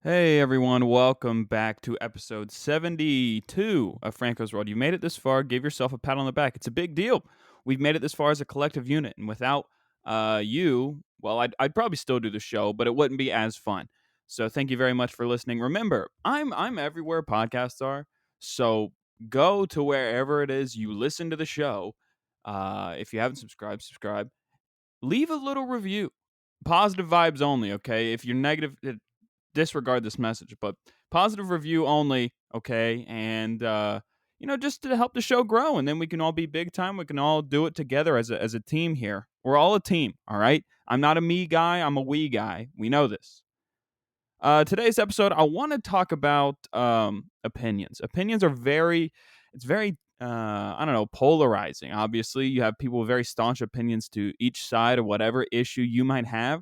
Hey everyone, welcome back to episode 72 of Franco's World. You made it this far, give yourself a pat on the back. It's a big deal. We've made it this far as a collective unit, and without you, well, I'd probably still do the show, but it wouldn't be as fun. So thank you very much for listening. Remember, I'm everywhere podcasts are, so go to wherever it is you listen to the show. If you haven't subscribed, subscribe. Leave a little review. Positive vibes only, okay? If you're negative, disregard this message, but positive review only, okay? And just to help the show grow, and then we can all be big time. We can all do it together as a team here. We're all a team, all right? I'm not a me guy. I'm a we guy. We know this. Today's episode, I want to talk about opinions. Opinions are it's very, I don't know, polarizing. Obviously, you have people with very staunch opinions to each side of whatever issue you might have.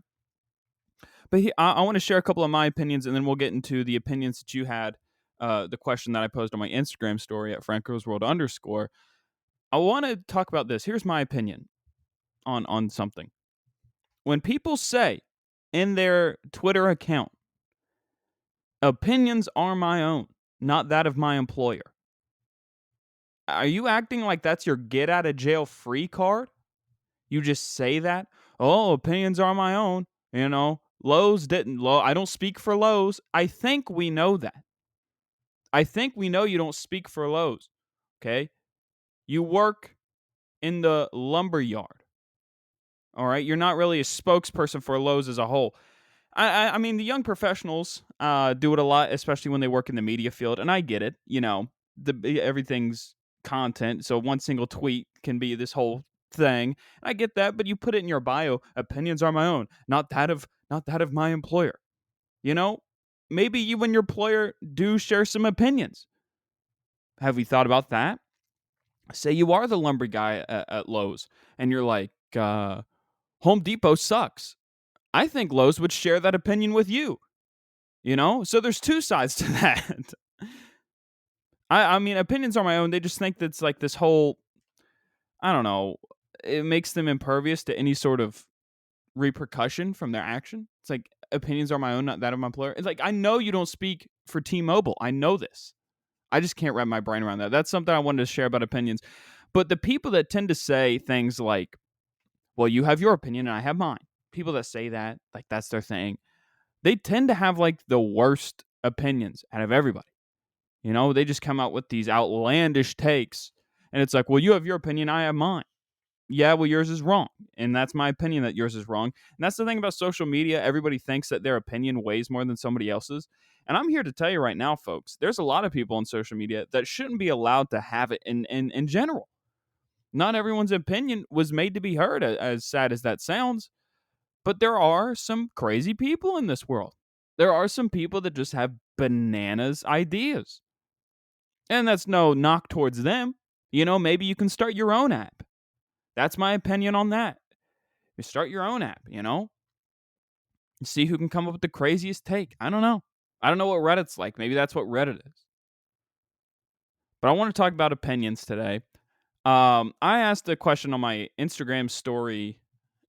But I want to share a couple of my opinions, and then we'll get into the opinions that you had. The question that I posed on my Instagram story at Franco's World _ I want to talk about this. Here's my opinion on something. When people say in their Twitter account, opinions are my own, not that of my employer. Are you acting like that's your get out of jail free card? You just say that? Oh, opinions are my own. Lowe's didn't. I don't speak for Lowe's. I think we know that. I think we know you don't speak for Lowe's. Okay? You work in the lumber yard. All right? You're not really a spokesperson for Lowe's as a whole. I mean, the young professionals do it a lot, especially when they work in the media field, and I get it. Everything's content, so one single tweet can be this whole thing. I get that, but you put it in your bio. Opinions are my own, not that of my employer. Maybe you and your employer do share some opinions. Have you thought about that? Say you are the lumber guy at Lowe's, and you're like, Home Depot sucks. I think Lowe's would share that opinion with you. So there's two sides to that. I mean, opinions are my own. They just think that's like this whole, I don't know, it makes them impervious to any sort of repercussion from their action. It's like opinions are my own, not that of my employer. It's like, I know you don't speak for T-Mobile. I know this. I just can't wrap my brain around that. That's something I wanted to share about opinions. But the people that tend to say things like, well, you have your opinion and I have mine. People that say that, like that's their thing. They tend to have like the worst opinions out of everybody. They just come out with these outlandish takes. And it's like, well, you have your opinion, I have mine. Yeah, well, yours is wrong. And that's my opinion that yours is wrong. And that's the thing about social media. Everybody thinks that their opinion weighs more than somebody else's. And I'm here to tell you right now, folks, there's a lot of people on social media that shouldn't be allowed to have it in general. Not everyone's opinion was made to be heard, as sad as that sounds. But there are some crazy people in this world. There are some people that just have bananas ideas. And that's no knock towards them. Maybe you can start your own app. That's my opinion on that. You start your own app, See who can come up with the craziest take. I don't know. I don't know what Reddit's like. Maybe that's what Reddit is. But I want to talk about opinions today. I asked a question on my Instagram story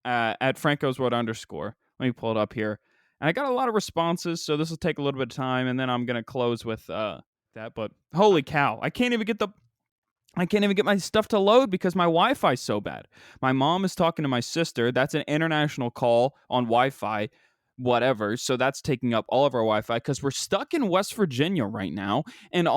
at Franco's World _. Let me pull it up here. And I got a lot of responses, so this will take a little bit of time, and then I'm going to close with that. But holy cow, I can't even get my stuff to load because my Wi-Fi is so bad. My mom is talking to my sister. That's an international call on Wi-Fi, whatever. So that's taking up all of our Wi-Fi because we're stuck in West Virginia right now. And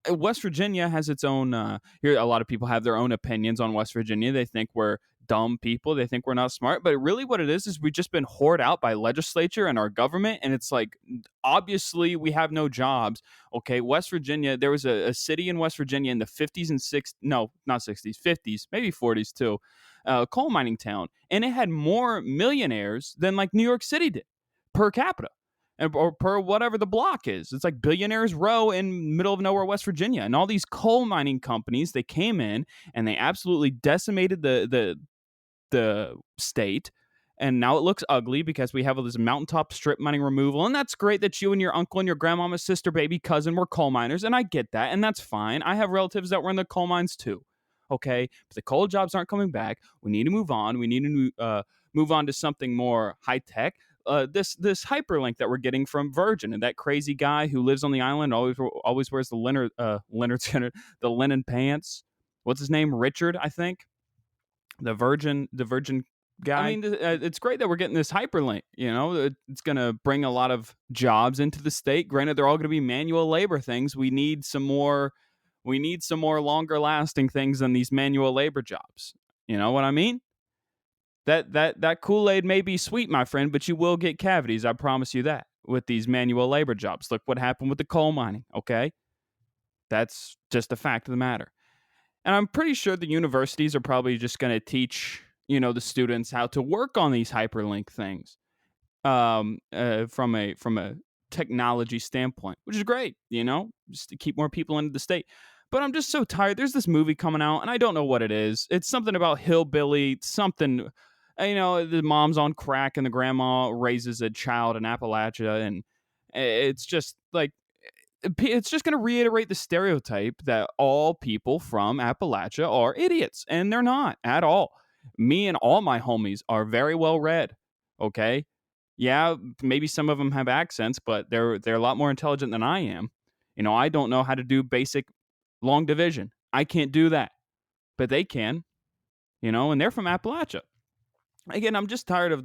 West Virginia has its own, here a lot of people have their own opinions on West Virginia. They think we're dumb people. They think we're not smart. But really what it is we've just been hoarded out by legislature and our government. And it's like, obviously we have no jobs. Okay, West Virginia, there was a city in West Virginia in the 50s and 60s, no, not 60s, 50s, maybe 40s too, coal mining town. And it had more millionaires than like New York City did per capita. Or per whatever the block is. It's like Billionaires Row in middle of nowhere, West Virginia. And all these coal mining companies, they came in and they absolutely decimated the state. And now it looks ugly because we have all this mountaintop strip mining removal. And that's great that you and your uncle and your grandmama's sister, baby cousin were coal miners. And I get that. And that's fine. I have relatives that were in the coal mines too. Okay. But the coal jobs aren't coming back. We need to move on. We need to move on to something more high tech. this hyperlink that we're getting from Virgin, and that crazy guy who lives on the island always wears the the linen pants. What's his name? Richard, I think. The Virgin guy. I mean, it's great that we're getting this hyperlink. It's going to bring a lot of jobs into the state. Granted, they're all going to be manual labor things. We need some more. We need some more longer lasting things than these manual labor jobs. You know what I mean? That Kool-Aid may be sweet, my friend, but you will get cavities. I promise you that with these manual labor jobs. Look what happened with the coal mining. Okay, that's just a fact of the matter. And I'm pretty sure the universities are probably just going to teach, the students how to work on these hyperlink things from a technology standpoint, which is great, just to keep more people into the state. But I'm just so tired. There's this movie coming out, and I don't know what it is. It's something about hillbilly, something, the mom's on crack and the grandma raises a child in Appalachia. And it's just like, it's just going to reiterate the stereotype that all people from Appalachia are idiots, and they're not at all. Me and all my homies are very well read. Okay, yeah, maybe some of them have accents, but they're a lot more intelligent than I am. I don't know how to do basic long division. I can't do that, but they can. And they're from Appalachia. Again, I'm just tired of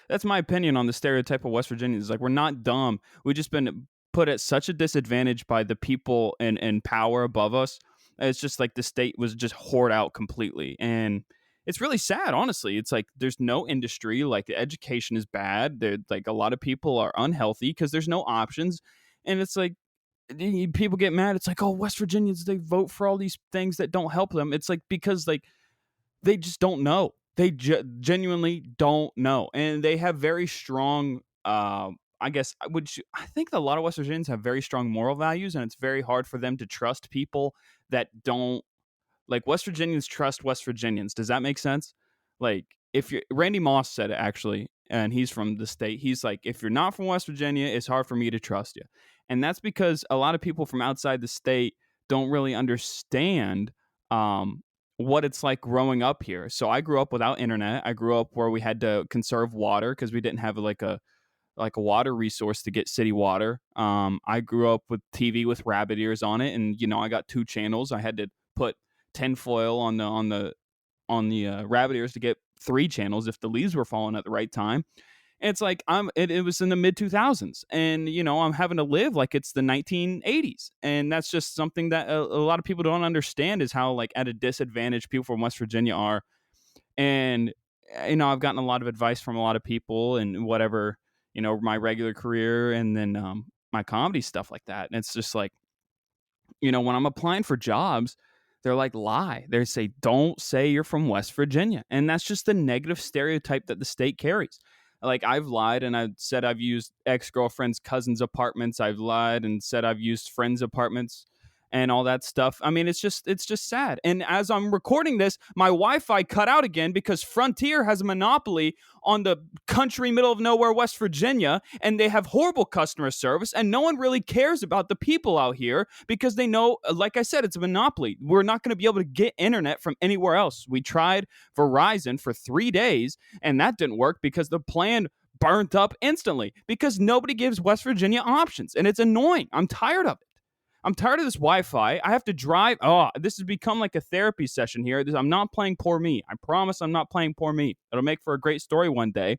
that's my opinion on the stereotype of West Virginians. Like, we're not dumb. We've just been put at such a disadvantage by the people in power above us. It's just like the state was just hoard out completely. And it's really sad, honestly. It's like there's no industry, like the education is bad. Like a lot of people are unhealthy because there's no options. And it's like people get mad. It's like, oh, West Virginians, they vote for all these things that don't help them. It's like because like they just don't know. They genuinely don't know, and they have very strong. I guess I think a lot of West Virginians have very strong moral values, and it's very hard for them to trust people that don't like West Virginians trust West Virginians. Does that make sense? Like if you Randy Moss said it actually, and he's from the state. He's like, if you're not from West Virginia, it's hard for me to trust you, and that's because a lot of people from outside the state don't really understand what it's like growing up here. So I grew up without internet. I grew up where we had to conserve water because we didn't have like a water resource to get city water. I grew up with TV with rabbit ears on it, and I got 2 channels. I had to put tinfoil on the rabbit ears to get 3 channels if the leaves were falling at the right time. And it's like it was in the mid 2000s, and I'm having to live like it's the 1980s, and that's just something that a lot of people don't understand is how like at a disadvantage people from West Virginia are. And I've gotten a lot of advice from a lot of people and whatever, my regular career and then my comedy stuff like that. And it's just like, when I'm applying for jobs, they're like, lie. They say, don't say you're from West Virginia. And that's just the negative stereotype that the state carries. Like, I've lied and I've said I've used ex-girlfriend's cousin's apartments. I've lied and said I've used friends' apartments and all that stuff. I mean, it's just sad. And as I'm recording this, my Wi-Fi cut out again because Frontier has a monopoly on the country middle of nowhere, West Virginia, and they have horrible customer service, and no one really cares about the people out here because they know, like I said, it's a monopoly. We're not going to be able to get internet from anywhere else. We tried Verizon for 3 days, and that didn't work because the plan burnt up instantly because nobody gives West Virginia options, and it's annoying. I'm tired of it. I'm tired of this Wi-Fi. I have to drive. Oh, this has become like a therapy session here. I'm not playing poor me. I promise I'm not playing poor me. It'll make for a great story one day.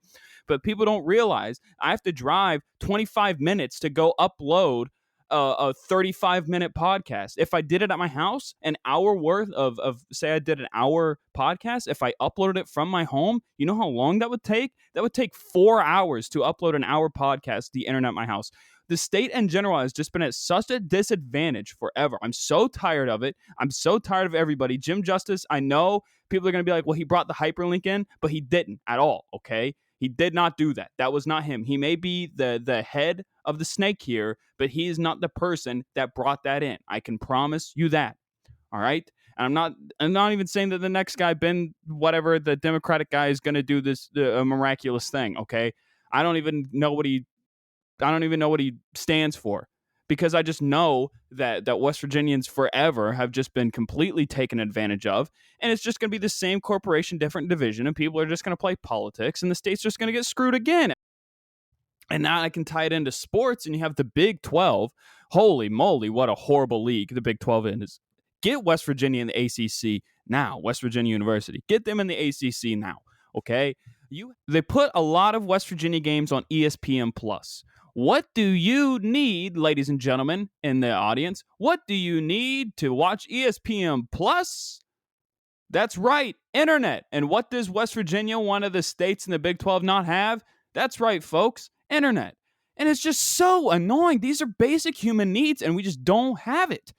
But people don't realize I have to drive 25 minutes to go upload a 35-minute podcast. If I did it at my house, an hour worth of say I did an hour podcast, if I uploaded it from my home, you know how long that would take? That would take 4 hours to upload an hour podcast to the internet at my house. The state in general has just been at such a disadvantage forever. I'm so tired of it. I'm so tired of everybody. Jim Justice, I know people are going to be like, well, he brought the hyperlink in, but he didn't at all, okay? He did not do that. That was not him. He may be the head of the snake here, but he is not the person that brought that in. I can promise you that, all right? And I'm not even saying that the next guy, Ben, whatever, the Democratic guy is going to do this miraculous thing, okay? I don't even know what he stands for because I just know that West Virginians forever have just been completely taken advantage of. And it's just going to be the same corporation, different division. And people are just going to play politics and the state's just going to get screwed again. And now I can tie it into sports, and you have the Big 12. Holy moly, what a horrible league the Big 12 is. Get West Virginia in the ACC now. West Virginia University. Get them in the ACC now, okay? They put a lot of West Virginia games on ESPN Plus. What do you need, ladies and gentlemen in the audience? What do you need to watch ESPN Plus? That's right, internet. And what does West Virginia, one of the states in the Big 12, not have? That's right, folks, internet. And it's just so annoying. These are basic human needs, and we just don't have it.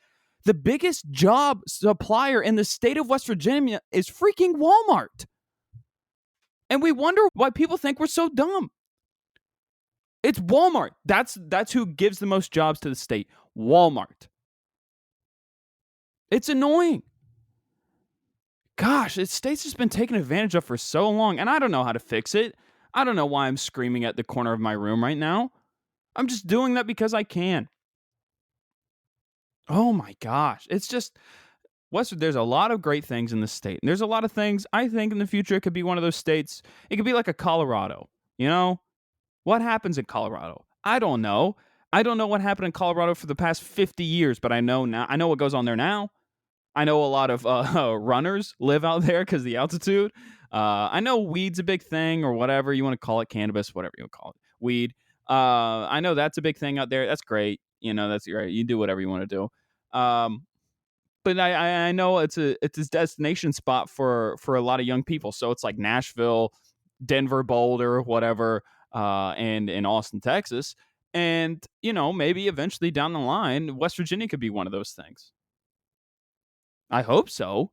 The biggest job supplier in the state of West Virginia is freaking Walmart. And we wonder why people think we're so dumb. It's Walmart. That's who gives the most jobs to the state. Walmart. It's annoying. Gosh, the state's just been taken advantage of for so long, and I don't know how to fix it. I don't know why I'm screaming at the corner of my room right now. I'm just doing that because I can. Oh my gosh. It's just there's a lot of great things in the state. And there's a lot of things I think in the future it could be one of those states. It could be like a Colorado. You know? What happens in Colorado? I don't know. I don't know what happened in Colorado for the past 50 years, but I know now. I know what goes on there now. I know a lot of runners live out there because of the altitude. I know weed's a big thing, or whatever you want to call it, cannabis, whatever you want to call it, weed. I know that's a big thing out there. That's great. That's great. You do whatever you want to do. But I know it's a destination spot for a lot of young people. So it's like Nashville, Denver, Boulder, whatever, and in Austin, Texas. And maybe eventually down the line, West Virginia could be one of those things. I hope so.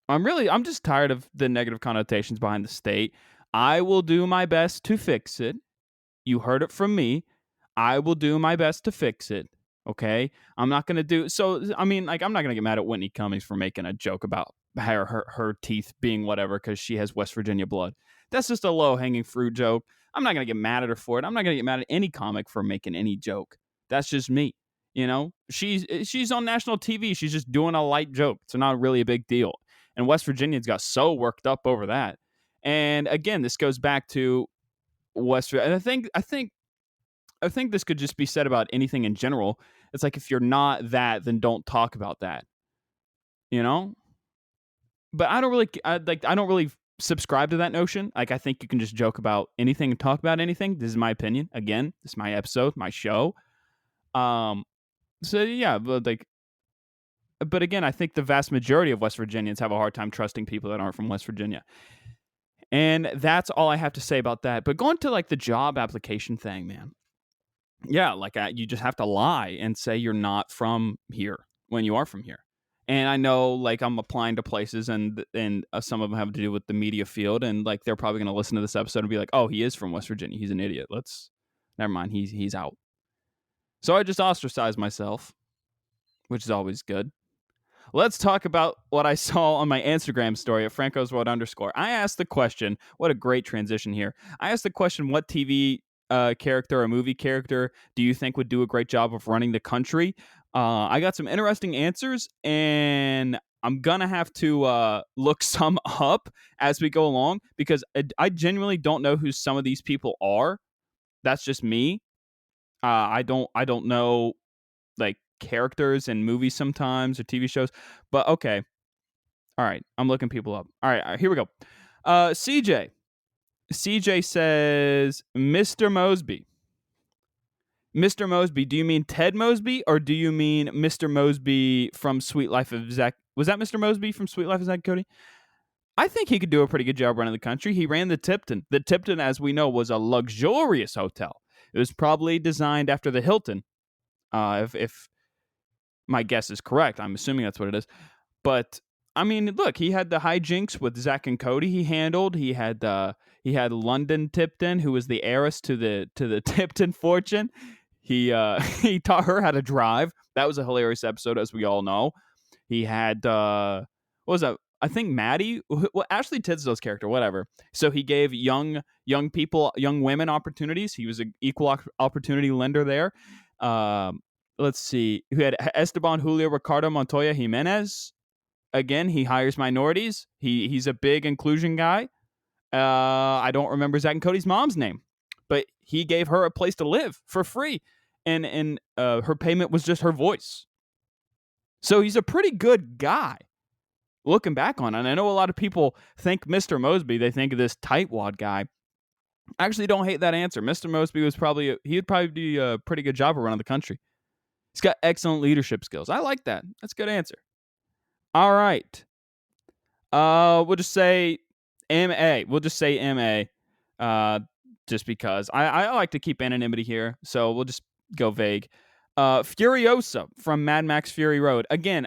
I'm just tired of the negative connotations behind the state. I will do my best to fix it. You heard it from me. I will do my best to fix it. Okay? I'm not going to do so. I mean, like, I'm not going to get mad at Whitney Cummings for making a joke about her teeth being whatever because she has West Virginia blood. That's just a low hanging fruit joke. I'm not going to get mad at her for it. I'm not going to get mad at any comic for making any joke. That's just me. She's on national TV. She's just doing a light joke. It's not really a big deal. And West Virginians got so worked up over that. And again, this goes back to West Virginia. And I think this could just be said about anything in general. It's like, if you're not that, then don't talk about that. But I don't really subscribe to that notion. Like, I think you can just joke about anything and talk about anything. This is my opinion. Again, this is my episode, my show. So yeah, but again, I think the vast majority of West Virginians have a hard time trusting people that aren't from West Virginia. And that's all I have to say about that. But going to like the job application thing, man. Yeah, like you just have to lie and say you're not from here when you are from here. And I know, like, I'm applying to places, and some of them have to do with the media field, and like they're probably going to listen to this episode and be like, "Oh, he is from West Virginia. He's an idiot. Never mind. He's out." So I just ostracized myself, which is always good. Let's talk about what I saw on my Instagram story at Franco's World _ I asked the question, what a great transition here. I asked the question, what TV character or movie character do you think would do a great job of running the country? I got some interesting answers, and I'm going to have to look some up as we go along, because I genuinely don't know who some of these people are. That's just me. I don't know, like, characters in movies sometimes or TV shows, but okay. All right, I'm looking people up. All right, here we go. CJ says Mr. Mosby. Mr. Mosby, do you mean Ted Mosby, or do you mean Mr. Mosby from Sweet Life of Zach? Was that Mr. Mosby from Sweet Life of Zach and Cody? I think he could do a pretty good job running the country. He ran the Tipton. The Tipton, as we know, was a luxurious hotel. It was probably designed after the Hilton, if my guess is correct. I'm assuming that's what it is. But I mean, look, he had the hijinks with Zach and Cody. He had London Tipton, who was the heiress to the Tipton fortune. He taught her how to drive. That was a hilarious episode, as we all know. He had what was that? I think Maddie, well, Ashley Tisdale's character, whatever. So he gave young people, young women opportunities. He was an equal opportunity lender there. Let's see. Who had Esteban Julio Ricardo Montoya Jimenez. Again, he hires minorities. He's a big inclusion guy. I don't remember Zach and Cody's mom's name, but he gave her a place to live for free, and her payment was just her voice. So he's a pretty good guy. Looking back on it, and I know a lot of people think Mr. Mosby, they think of this tightwad guy. I actually don't hate that answer. Mr. Mosby he'd probably do a pretty good job around the country. He's got excellent leadership skills. I like that. That's a good answer. All right. We'll just say MA. We'll just say MA. Just because I like to keep anonymity here, so we'll just go vague. Furiosa from Mad Max Fury Road. Again,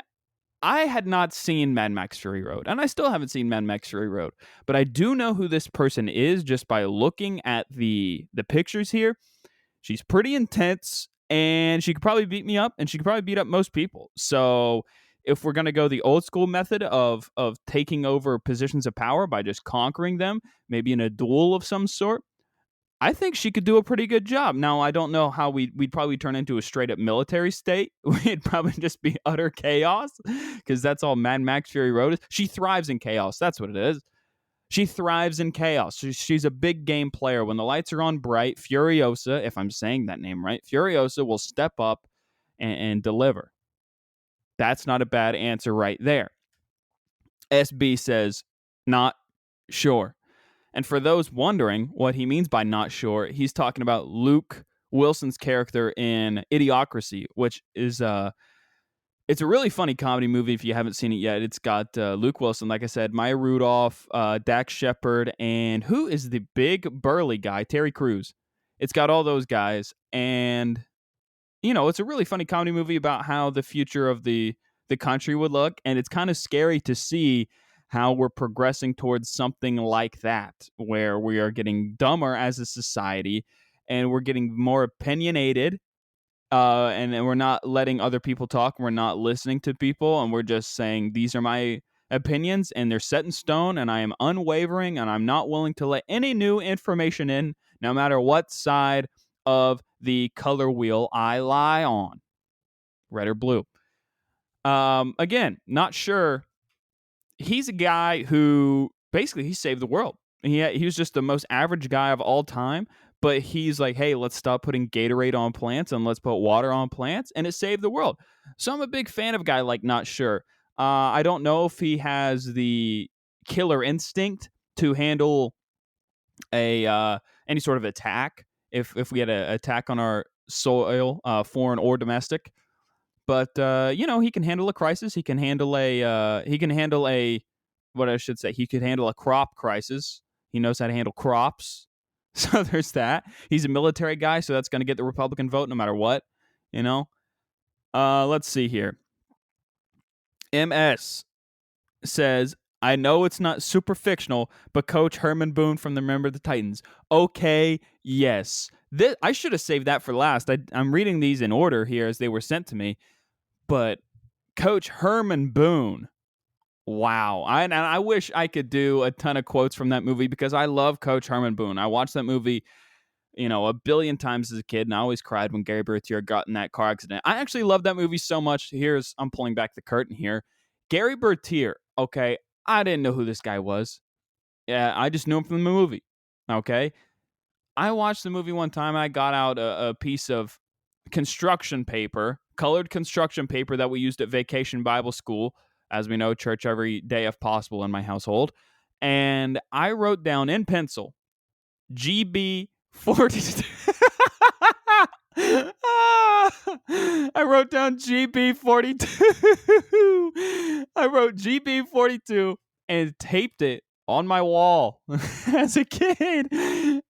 I had not seen Mad Max Fury Road, and I still haven't seen Mad Max Fury Road, but I do know who this person is just by looking at the pictures here. She's pretty intense, and she could probably beat me up, and she could probably beat up most people. So if we're going to go the old school method of taking over positions of power by just conquering them, maybe in a duel of some sort, I think she could do a pretty good job. Now, I don't know how we'd probably turn into a straight up military state. We'd probably just be utter chaos because that's all Mad Max Fury Road is. She thrives in chaos. That's what it is. She thrives in chaos. She's a big game player. When the lights are on bright, Furiosa, if I'm saying that name right, Furiosa will step up and deliver. That's not a bad answer right there. SB says, not sure. And for those wondering what he means by not sure, he's talking about Luke Wilson's character in Idiocracy, which is it's a really funny comedy movie if you haven't seen it yet. It's got Luke Wilson, like I said, Maya Rudolph, Dax Shepard, and who is the big burly guy? Terry Crews. It's got all those guys, and it's a really funny comedy movie about how the future of the country would look, and it's kind of scary to see how we're progressing towards something like that, where we are getting dumber as a society and we're getting more opinionated, and we're not letting other people talk. We're not listening to people, and we're just saying, these are my opinions and they're set in stone, and I am unwavering, and I'm not willing to let any new information in, no matter what side of the color wheel I lie on, red or blue. Again, not sure. He's a guy who basically he saved the world. He was just the most average guy of all time, but he's like, hey, let's stop putting Gatorade on plants and let's put water on plants, and it saved the world. So I'm a big fan of a guy like Not Sure. I don't know if he has the killer instinct to handle a any sort of attack if we had an attack on our soil, foreign or domestic. But he can handle a crisis. He can handle a what I should say. He could handle a crop crisis. He knows how to handle crops. So there's that. He's a military guy, so that's going to get the Republican vote no matter what. Let's see here. MS says, I know it's not super fictional, but Coach Herman Boone from the Remember the Titans. Okay, yes. I should have saved that for last. I'm reading these in order here as they were sent to me. But Coach Herman Boone, wow. I wish I could do a ton of quotes from that movie because I love Coach Herman Boone. I watched that movie, a billion times as a kid, and I always cried when Gary Bertier got in that car accident. I actually love that movie so much. I'm pulling back the curtain here. Gary Bertier, okay, I didn't know who this guy was. Yeah, I just knew him from the movie, okay? I watched the movie one time. I got out a piece of construction paper, colored construction paper that we used at Vacation Bible School. As we know, church every day if possible in my household. And I wrote down in pencil, GB 42. I wrote down GB 42. I wrote GB 42 and taped it on my wall as a kid.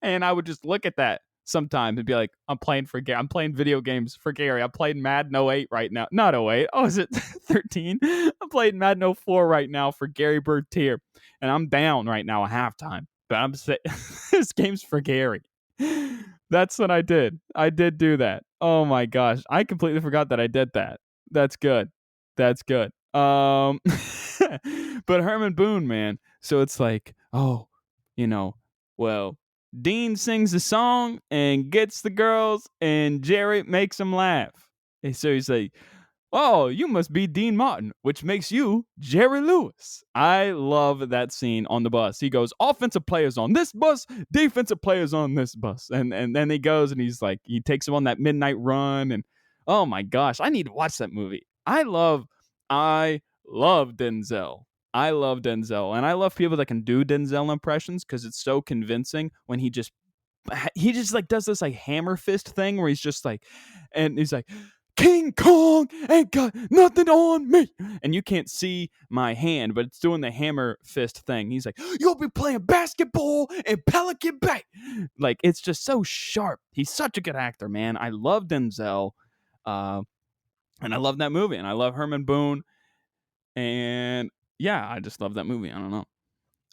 And I would just look at that sometimes and be like, I'm playing video games for Gary. I'm playing Madden 08 right now. Not 08. Oh, is it 13? I'm playing Madden 04 right now for Gary Bertier. And I'm down right now at halftime. But I'm saying this game's for Gary. That's what I did. I did do that. Oh my gosh. I completely forgot that I did that. That's good. But Herman Boone, man. So it's like, well, Dean sings the song and gets the girls, and Jerry makes them laugh. And so he's like, Oh, you must be Dean Martin, which makes you Jerry Lewis. I love that scene on the bus. He goes, offensive players on this bus, defensive players on this bus. And then he goes and he's like, he takes him on that midnight run. And oh my gosh, I need to watch that movie. I love Denzel. I love Denzel. And I love people that can do Denzel impressions because it's so convincing when he just like does this like hammer fist thing where he's just like, and he's like, King Kong ain't got nothing on me. And you can't see my hand, but it's doing the hammer fist thing. He's like, you'll be playing basketball in Pelican Bay. Like, it's just so sharp. He's such a good actor, man. I love Denzel. And I love that movie. And I love Herman Boone. And yeah, I just love that movie. I don't know.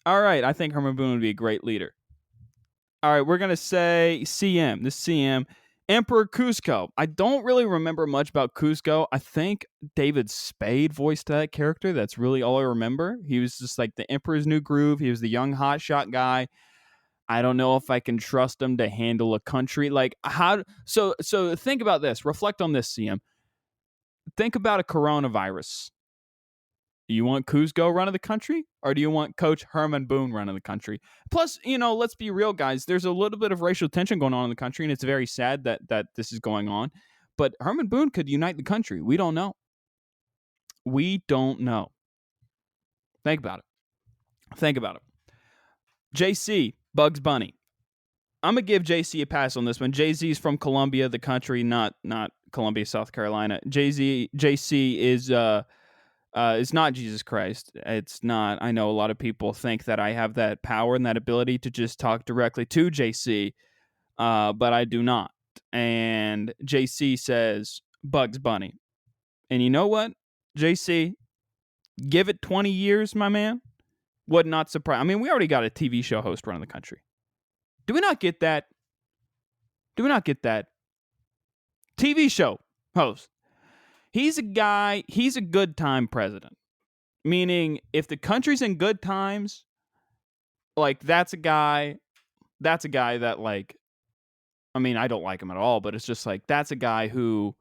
All right. I think Herman Boone would be a great leader. All right. We're going to say CM. This CM. Emperor Cusco. I don't really remember much about Cusco. I think David Spade voiced that character. That's really all I remember. He was just like the Emperor's New Groove. He was the young hotshot guy. I don't know if I can trust him to handle a country. Like how? So think about this. Reflect on this, CM. Think about a coronavirus. Do you want Cusco running the country, or do you want Coach Herman Boone running the country? Plus, let's be real, guys. There's a little bit of racial tension going on in the country, and it's very sad that this is going on. But Herman Boone could unite the country. We don't know. We don't know. Think about it. JC, Bugs Bunny. I'm gonna give JC a pass on this one. Jay-Z's from Columbia, the country, not Columbia, South Carolina. JC is it's not Jesus Christ. It's not. I know a lot of people think that I have that power and that ability to just talk directly to JC, but I do not. And JC says Bugs Bunny. And you know what, JC? Give it 20 years, my man. Would not surprise. I mean, we already got a TV show host running the country. Do we not get that? TV show host. He's a guy, he's a good time president. Meaning, if the country's in good times, like, that's a guy that, like, I mean, I don't like him at all, but it's just like, that's a guy who,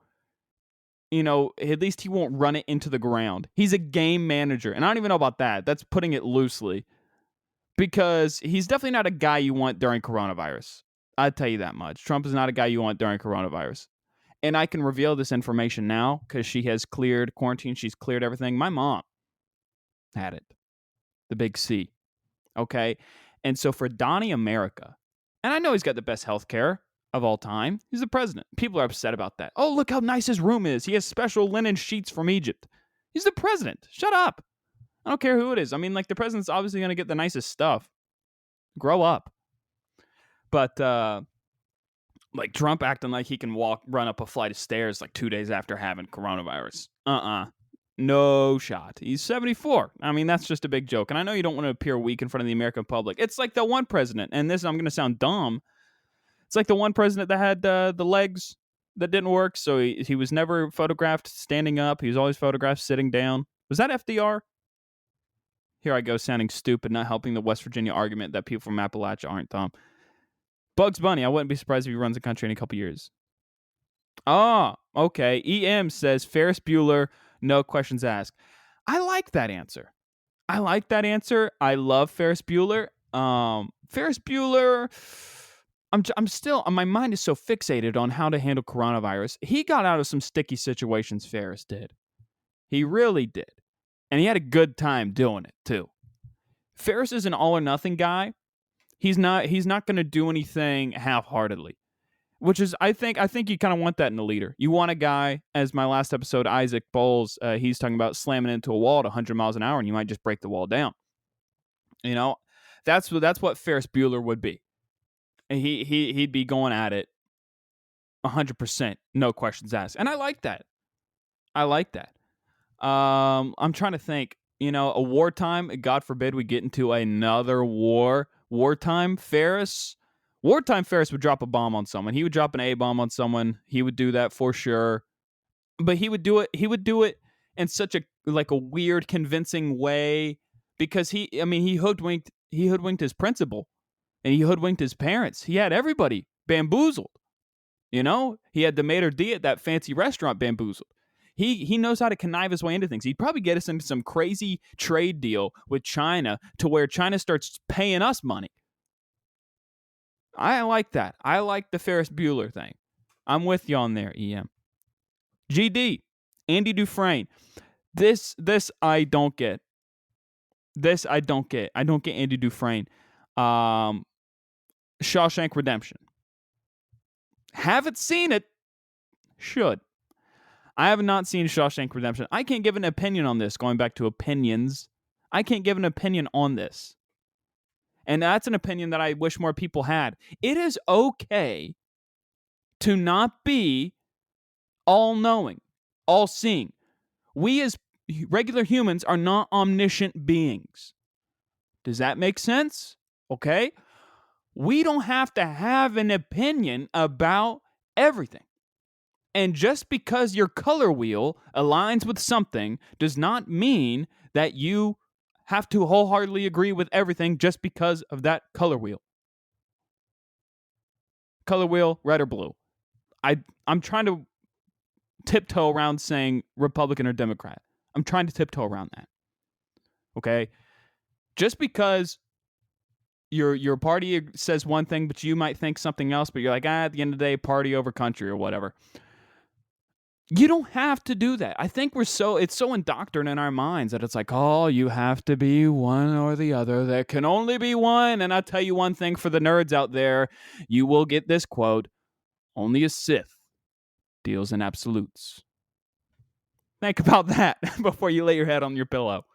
at least he won't run it into the ground. He's a game manager. And I don't even know about that. That's putting it loosely. Because he's definitely not a guy you want during coronavirus. I'll tell you that much. Trump is not a guy you want during coronavirus. And I can reveal this information now because she has cleared quarantine. She's cleared everything. My mom had it. The big C. Okay? And so for Donnie America, and I know he's got the best healthcare of all time. He's the president. People are upset about that. Oh, look how nice his room is. He has special linen sheets from Egypt. He's the president. Shut up. I don't care who it is. I mean, like, the president's obviously going to get the nicest stuff. Grow up. But, like, Trump acting like he can run up a flight of stairs like 2 days after having coronavirus. No shot. He's 74. I mean, that's just a big joke. And I know you don't want to appear weak in front of the American public. It's like the one president, and this, I'm going to sound dumb. It's like the one president that had the legs that didn't work. So he was never photographed standing up. He was always photographed sitting down. Was that FDR? Here I go, sounding stupid, not helping the West Virginia argument that people from Appalachia aren't dumb. Bugs Bunny, I wouldn't be surprised if he runs the country in a couple years. Oh, okay. EM says Ferris Bueller, no questions asked. I like that answer. I love Ferris Bueller. Ferris Bueller, I'm still, my mind is so fixated on how to handle coronavirus. He got out of some sticky situations, Ferris did. He really did. And he had a good time doing it, too. Ferris is an all-or-nothing guy. He's not going to do anything half-heartedly. Which is, I think you kind of want that in a leader. You want a guy, as my last episode, Isaac Bowles, he's talking about slamming into a wall at 100 miles an hour, and you might just break the wall down. That's what Ferris Bueller would be. He'd be going at it 100%, no questions asked. And I like that. I'm trying to think, a wartime, God forbid we get into another war. Wartime Ferris would drop a bomb on someone. He would drop an A-bomb on someone. He would do that for sure. But he would do it in such a weird, convincing way because he hoodwinked his principal and he hoodwinked his parents. He had everybody bamboozled. He had the maitre d' at that fancy restaurant bamboozled. He knows how to connive his way into things. He'd probably get us into some crazy trade deal with China to where China starts paying us money. I like that. I like the Ferris Bueller thing. I'm with you on there, EM. GD, Andy Dufresne. This I don't get. This I don't get. I don't get Andy Dufresne. Shawshank Redemption. Haven't seen it. Should. I have not seen Shawshank Redemption. I can't give an opinion on this, going back to opinions. I can't give an opinion on this. And that's an opinion that I wish more people had. It is okay to not be all-knowing, all-seeing. We as regular humans are not omniscient beings. Does that make sense? Okay? We don't have to have an opinion about everything. And just because your color wheel aligns with something does not mean that you have to wholeheartedly agree with everything just because of that color wheel. Color wheel, red or blue. I'm trying to tiptoe around saying Republican or Democrat. I'm trying to tiptoe around that. Okay? Just because your party says one thing, but you might think something else, but you're like, at the end of the day, party over country or whatever. You don't have to do that. I think it's so indoctrinated in our minds that it's like, oh, you have to be one or the other. There can only be one. And I'll tell you one thing for the nerds out there, you will get this quote, only a Sith deals in absolutes. Think about that before you lay your head on your pillow.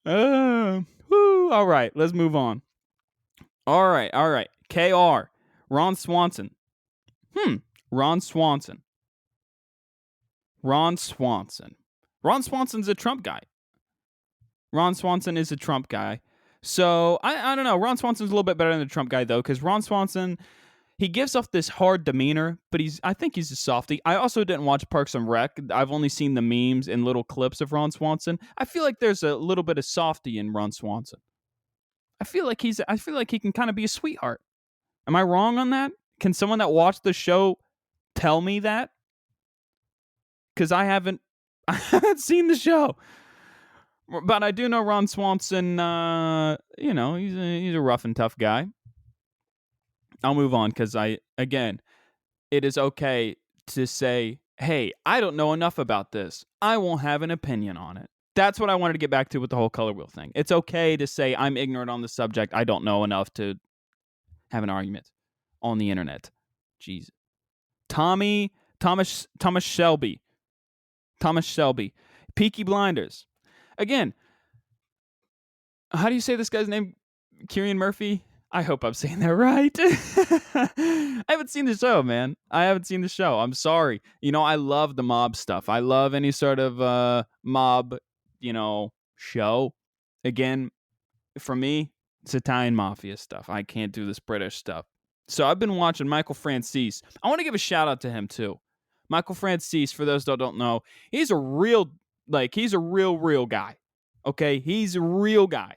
All right, let's move on. All right. KR, Ron Swanson. Ron Swanson. Ron Swanson's a Trump guy. Ron Swanson is a Trump guy. So, I don't know. Ron Swanson's a little bit better than the Trump guy, though, because Ron Swanson, he gives off this hard demeanor, but I think he's a softie. I also didn't watch Parks and Rec. I've only seen the memes and little clips of Ron Swanson. I feel like there's a little bit of softie in Ron Swanson. I feel like he can kind of be a sweetheart. Am I wrong on that? Can someone that watched the show tell me that? Because I haven't seen the show. But I do know Ron Swanson, he's a rough and tough guy. I'll move on because it is okay to say, hey, I don't know enough about this. I won't have an opinion on it. That's what I wanted to get back to with the whole color wheel thing. It's okay to say I'm ignorant on the subject. I don't know enough to have an argument on the internet. Jeez. Thomas Shelby. Peaky Blinders. Again, how do you say this guy's name? Cillian Murphy? I hope I'm saying that right. I haven't seen the show, man. I'm sorry. I love the mob stuff. I love any sort of mob, show. Again, for me, it's Italian mafia stuff. I can't do this British stuff. So I've been watching Michael Franzese. I want to give a shout out to him too. Michael Franzese, for those that don't know, he's a real guy. Okay? He's a real guy.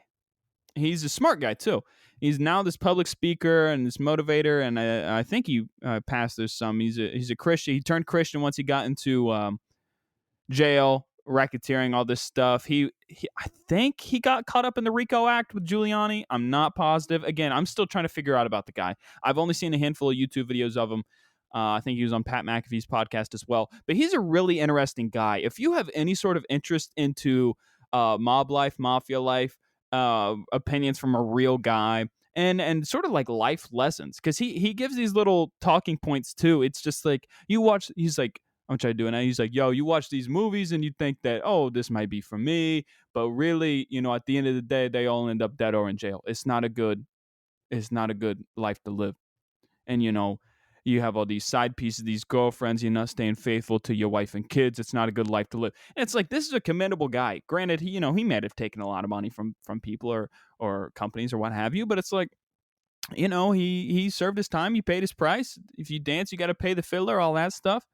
He's a smart guy too. He's now this public speaker and this motivator, and I think he pastors some. He's a Christian. He turned Christian once he got into jail, racketeering, all this stuff. I think he got caught up in the RICO Act with Giuliani. I'm not positive. Again, I'm still trying to figure out about the guy. I've only seen a handful of YouTube videos of him. I think he was on Pat McAfee's podcast as well. But he's a really interesting guy. If you have any sort of interest into mob life, mafia life, opinions from a real guy, and sort of like life lessons, because he gives these little talking points too. It's just like you watch. He's like, I'm trying to do it now. He's like, yo, you watch these movies and you think that, oh, this might be for me, but really, at the end of the day, they all end up dead or in jail. It's not a good life to live. And you have all these side pieces, these girlfriends, you're not staying faithful to your wife and kids. It's not a good life to live. And it's like, this is a commendable guy. Granted, he might have taken a lot of money from people or companies or what have you, but it's like, he served his time. He paid his price. If you dance, you got to pay the fiddler, all that stuff.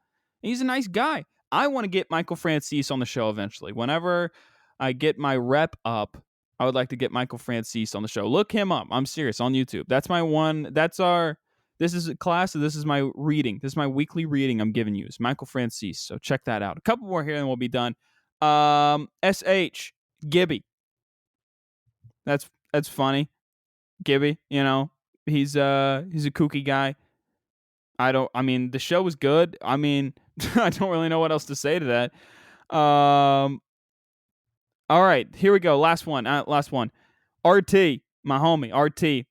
He's a nice guy. I want to get Michael Franzese on the show eventually. Whenever I get my rep up, I would like to get Michael Franzese on the show. Look him up. I'm serious, on YouTube. That's my one. That's our This is a class. This is my reading. This is my weekly reading I'm giving you. It's Michael Francis. So check that out. A couple more here and we'll be done. SH Gibby. That's funny. Gibby, he's a kooky guy. I mean, the show was good. I mean, I don't really know what else to say to that. All right, here we go. Last one. RT, my homie, RT.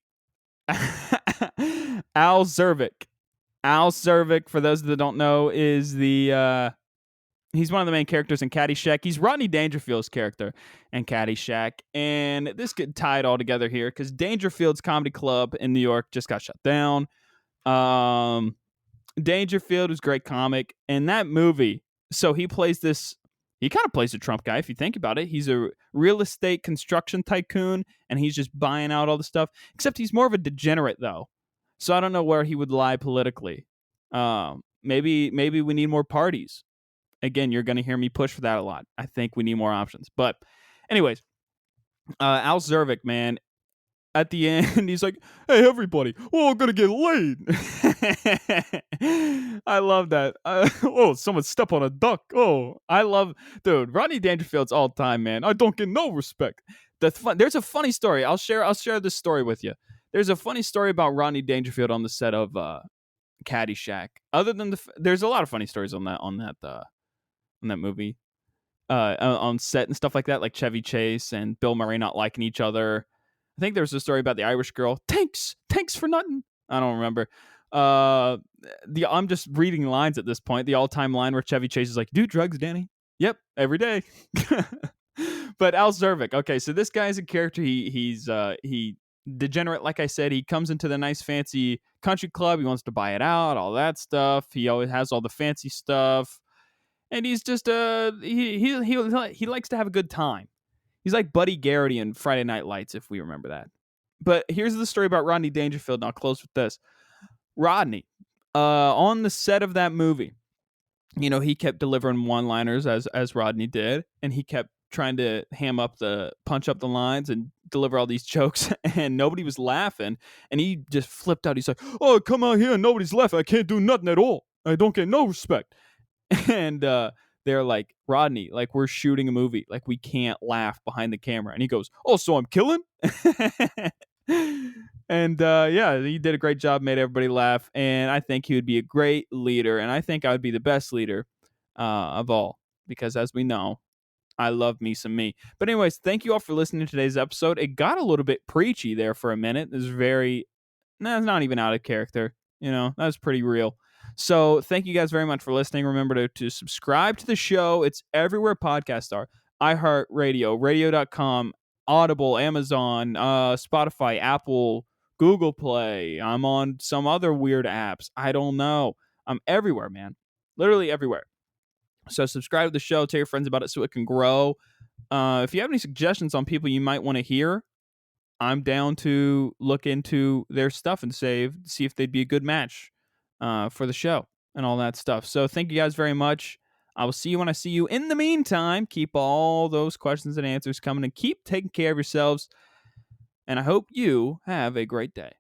Al Zervik. Al Zervik, for those that don't know, is he's one of the main characters in Caddyshack. He's Rodney Dangerfield's character in Caddyshack. And this could tie it all together here because Dangerfield's Comedy Club in New York just got shut down. Dangerfield was a great comic. And that movie, so he kind of plays a Trump guy if you think about it. He's a real estate construction tycoon and he's just buying out all the stuff. Except he's more of a degenerate though. So I don't know where he would lie politically. Maybe we need more parties. Again, you're going to hear me push for that a lot. I think we need more options. But anyways, Al Zervik, man, at the end, he's like, hey, everybody, I'm going to get laid. I love that. Someone step on a duck. Dude, Rodney Dangerfield's all time, man. I don't get no respect. There's a funny story. I'll share this story with you. There's a funny story about Rodney Dangerfield on the set of Caddyshack. Other than there's a lot of funny stories on that movie, on set and stuff like that, like Chevy Chase and Bill Murray not liking each other. I think there was a story about the Irish girl. Thanks for nothing. I don't remember. I'm just reading lines at this point. The all-time line where Chevy Chase is like, "Do drugs, Danny?" Yep, every day. But Al Zervik. Okay, so this guy is a character. He's degenerate, like I said. He comes into the nice fancy country club. He wants to buy it out, all that stuff. He always has all the fancy stuff, and he's just he likes to have a good time. He's like Buddy Garrity in Friday Night Lights, if we remember that. But here's the story about Rodney Dangerfield, and I'll close with this. Rodney, on the set of that movie, he kept delivering one-liners as Rodney did, and he kept trying to punch up the lines and deliver all these jokes, and nobody was laughing, and he just flipped out. He's like, "Oh, come out here and nobody's laughing. I can't do nothing at all. I don't get no respect." And they're like, "Rodney, like we're shooting a movie. Like we can't laugh behind the camera." And he goes, "Oh, so I'm killing?" And he did a great job, made everybody laugh. And I think he would be a great leader. And I think I would be the best leader of all. Because as we know, I love me some me. But anyways, thank you all for listening to today's episode. It got a little bit preachy there for a minute. It's not even out of character. That was pretty real. So thank you guys very much for listening. Remember to subscribe to the show. It's everywhere podcasts are. iHeartRadio, radio.com, Audible, Amazon, Spotify, Apple, Google Play. I'm on some other weird apps. I don't know. I'm everywhere, man. Literally everywhere. So subscribe to the show. Tell your friends about it so it can grow. If you have any suggestions on people you might want to hear, I'm down to look into their stuff and see if they'd be a good match for the show and all that stuff. So thank you guys very much. I will see you when I see you. In the meantime, keep all those questions and answers coming and keep taking care of yourselves. And I hope you have a great day.